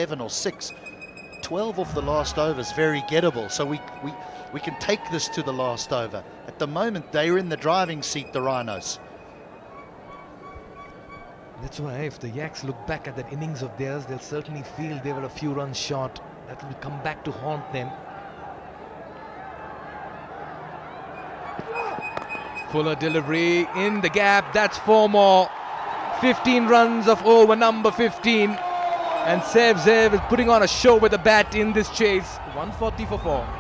7 or 6. 12 off the last over is very gettable, so we can take this to the last over. At the moment, they're in the driving seat, the Rhinos. That's why if the Yaks look back at that innings of theirs, they'll certainly feel they were a few runs short. That will come back to haunt them. Fuller delivery in the gap, that's 4 more. 15 runs of over number 15. And Zev is putting on a show with the bat in this chase. 140 for 4.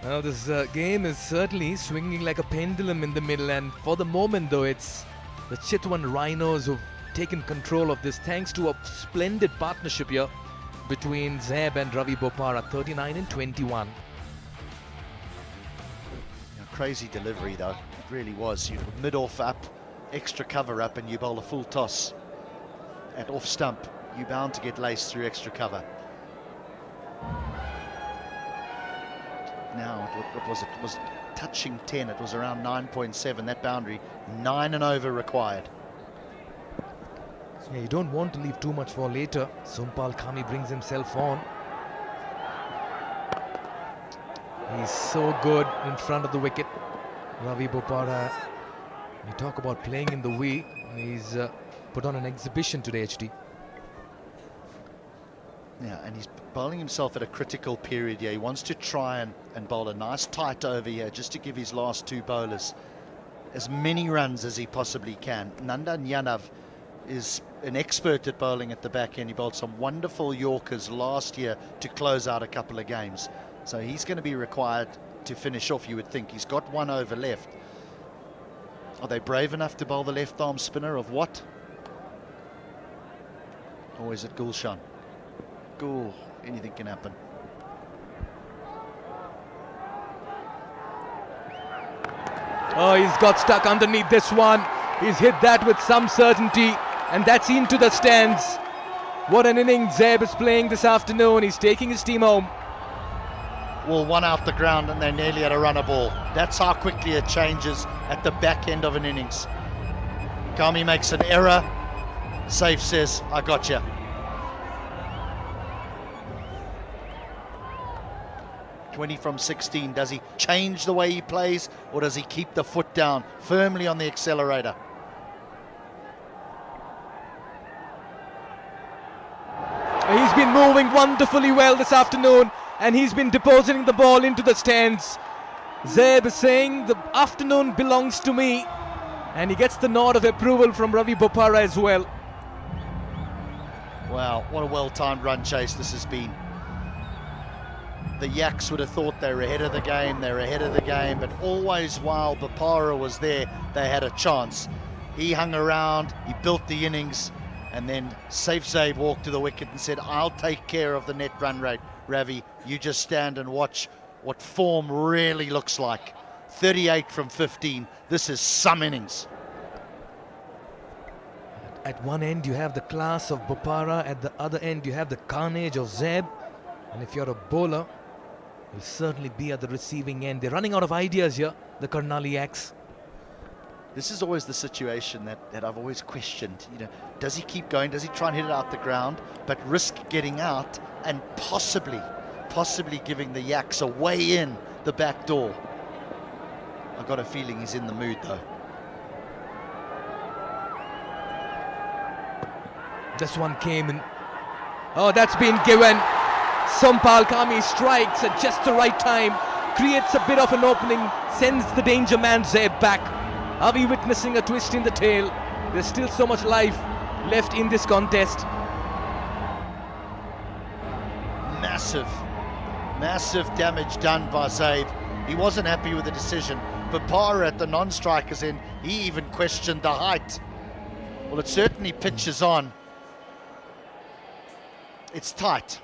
Now this game is certainly swinging like a pendulum in the middle, and for the moment though, it's the Chitwan Ronoes who've taken control of this thanks to a splendid partnership here between Zeb and Ravi Bopara, 39 and 21. Crazy delivery though, it really was. You mid-off up, extra cover up, and you bowl a full toss at off stump. You're bound to get laced through extra cover. Now, what was it? It was touching 10. It was around 9.7, that boundary. 9 and over required. Yeah, you don't want to leave too much for later. Sompal Kami brings himself on. He's so good in front of the wicket. Ravi Bopara, you talk about playing in the way. He's put on an exhibition today, HD. Yeah, and he's bowling himself at a critical period here. He wants to try and bowl a nice tight over here just to give his last 2 bowlers as many runs as he possibly can. Nandan Yadav is an expert at bowling at the back end. He bowled some wonderful Yorkers last year to close out a couple of games. So he's going to be required to finish off, you would think. He's got 1 over left. Are they brave enough to bowl the left arm spinner of what? Or is it Gulshan? Cool, anything can happen. Oh, he's got stuck underneath this one. He's hit that with some certainty, and that's into the stands. What an inning Zeb is playing this afternoon. He's taking his team home. Well, 1 out the ground and they're nearly at a runner ball. That's how quickly it changes at the back end of an innings. Kami makes an error. Safe says, I got you. 20 from 16. Does he change the way he plays, or does he keep the foot down firmly on the accelerator? He's been moving wonderfully well this afternoon, and he's been depositing the ball into the stands. Zeb is saying the afternoon belongs to me, and he gets the nod of approval from Ravi Bopara as well. Wow, what a well-timed run chase this has been. The Yaks would have thought they were ahead of the game, but always while Bopara was there, they had a chance. He hung around, he built the innings, and then Safe Zabe walked to the wicket and said, I'll take care of the net run rate. Ravi, you just stand and watch what form really looks like. 38 from 15, this is some innings. At one end you have the class of Bopara, at the other end you have the carnage of Zeb, and if you're a bowler, will certainly be at the receiving end. They're running out of ideas here, the Karnali Yaks. This is always the situation that I've always questioned. You know, does he keep going? Does he try and hit it out the ground, but risk getting out and possibly giving the Yaks a way in the back door? I've got a feeling he's in the mood though. This one came in. Oh, that's been given. Sompal Kami strikes at just the right time, creates a bit of an opening, sends the danger man Zeb back. Are we witnessing a twist in the tail? There's still so much life left in this contest. Massive damage done by Zabe. He wasn't happy with the decision. Bopara at the non-strikers end, he even questioned the height. Well, it certainly pitches on. It's tight.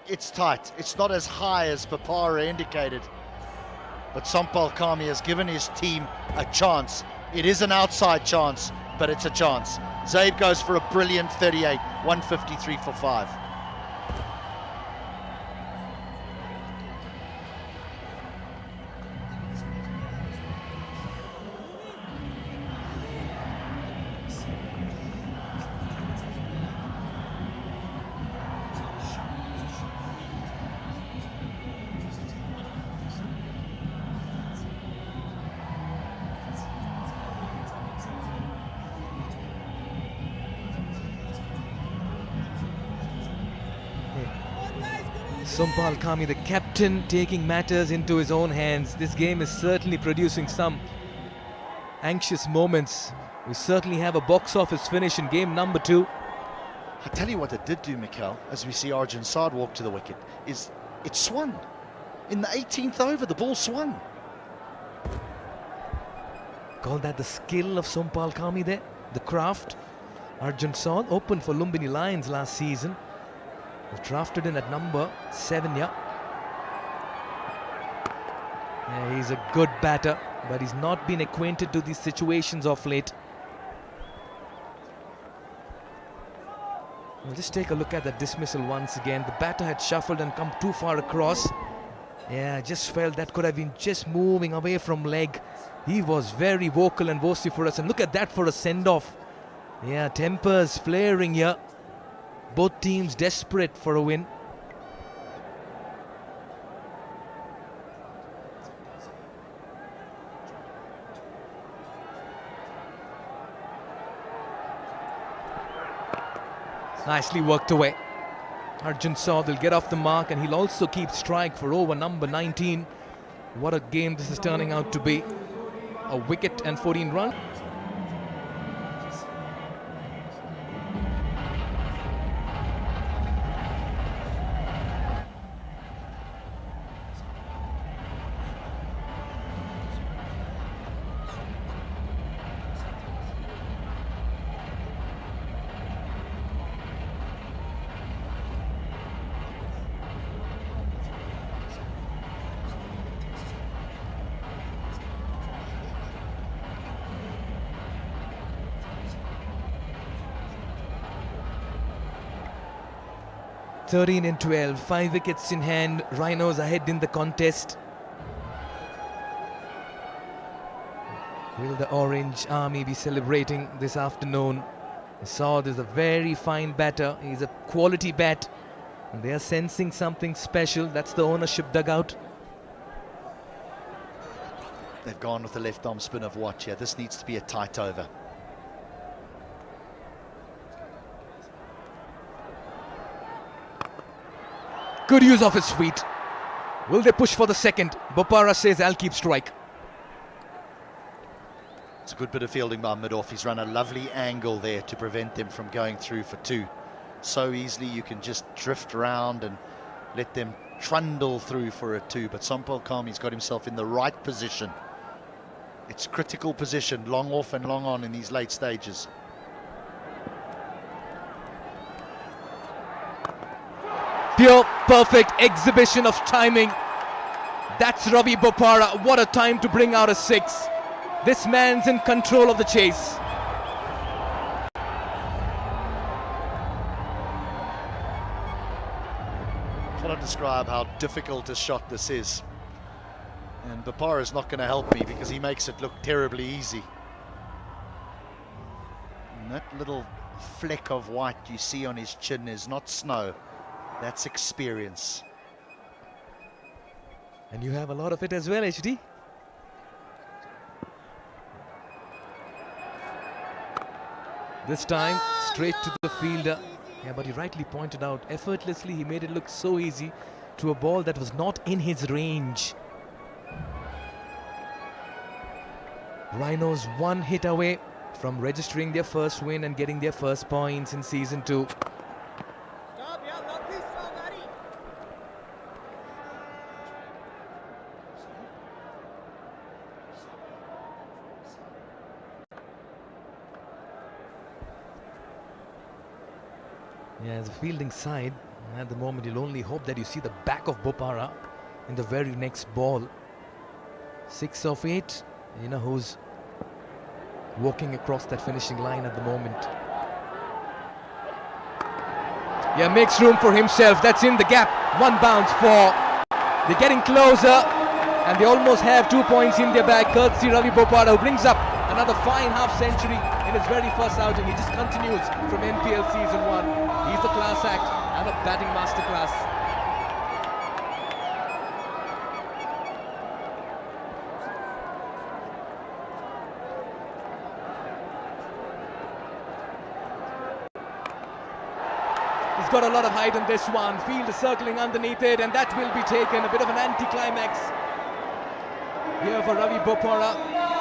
It's tight. It's not as high as Papara indicated. But Sampal Kami has given his team a chance. It is an outside chance, but it's a chance. Zabe goes for a brilliant 38, 153 for 5. Sampal Kami, the captain, taking matters into his own hands. This game is certainly producing some anxious moments. We certainly have a box office finish in game number 2. I tell you what it did do, Mikel, as we see Arjun Saad walk to the wicket, is it swung. In the 18th over, the ball swung. Call that the skill of Sampal Kami there, the craft. Arjun Saad opened for Lumbini Lions last season. Was drafted in at number 7, yeah. He's a good batter, but he's not been acquainted to these situations of late. We'll just take a look at that dismissal once again. The batter had shuffled and come too far across. Yeah, I just felt that could have been just moving away from leg. He was very vocal and vociferous, and look at that for a send-off. Yeah, tempers flaring here. Both teams desperate for a win. Nicely worked away. Arjun Saad will get off the mark, and he'll also keep strike for over number 19. What a game this is turning out to be. A wicket and 14 runs. (13 and 12), 5 wickets in hand. Rhinos ahead in the contest. Will the Orange Army be celebrating this afternoon? Saad is a very fine batter. He's a quality bat. And they are sensing something special. That's the ownership dugout. They've gone with the left arm spin of watch here. This needs to be a tight over. Good use of his feet. Will they push for the second? Bopara says, I'll keep strike. It's a good bit of fielding by mid-off. He's run a lovely angle there to prevent them from going through for 2. So easily you can just drift around and let them trundle through for a 2. But Sampal Kami's got himself in the right position. It's critical position, long off and long on in these late stages. Pure, perfect exhibition of timing. That's Ravi Bopara. What a time to bring out a 6. This man's in control of the chase. I cannot describe how difficult a shot this is. And Bopara is not going to help me because he makes it look terribly easy. And that little fleck of white you see on his chin is not snow. That's experience. And you have a lot of it as well, HD. This time, straight to the fielder. Yeah, but he rightly pointed out, effortlessly he made it look so easy to a ball that was not in his range. Rhinos 1 hit away from registering their first win and getting their first points in season 2. Yeah, as a fielding side, At the moment, you'll only hope that you see the back of Bopara in the very next ball. 6 of 8. You know who's walking across that finishing line at the moment. Yeah, makes room for himself. That's in the gap. One bounce for. They're getting closer, and they almost have 2 points in their bag. Courtesy Ravi Bopara, who brings up another fine half-century in his very first outing. He just continues from NPL Season 1. He's a class act and a batting masterclass. He's got a lot of height on this one. Field is circling underneath it, and that will be taken. A bit of an anti-climax here for Ravi Bopara.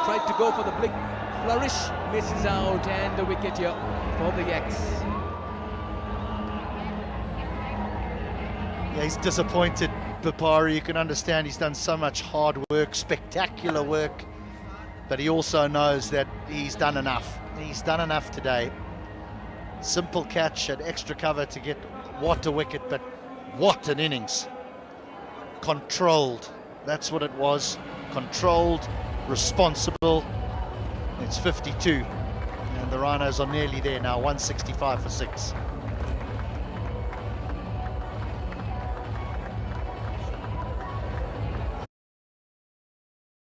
Tried to go for the blick flourish, misses out, and the wicket here for the Yaks. Yeah, he's disappointed, Bopara. You can understand he's done so much hard work, spectacular work, but he also knows that he's done enough. He's done enough today. Simple catch at extra cover to get what a wicket, but what an innings. Controlled, that's what it was. Controlled, responsible. It's 52, and the Rhinos are nearly there now, 165 for 6.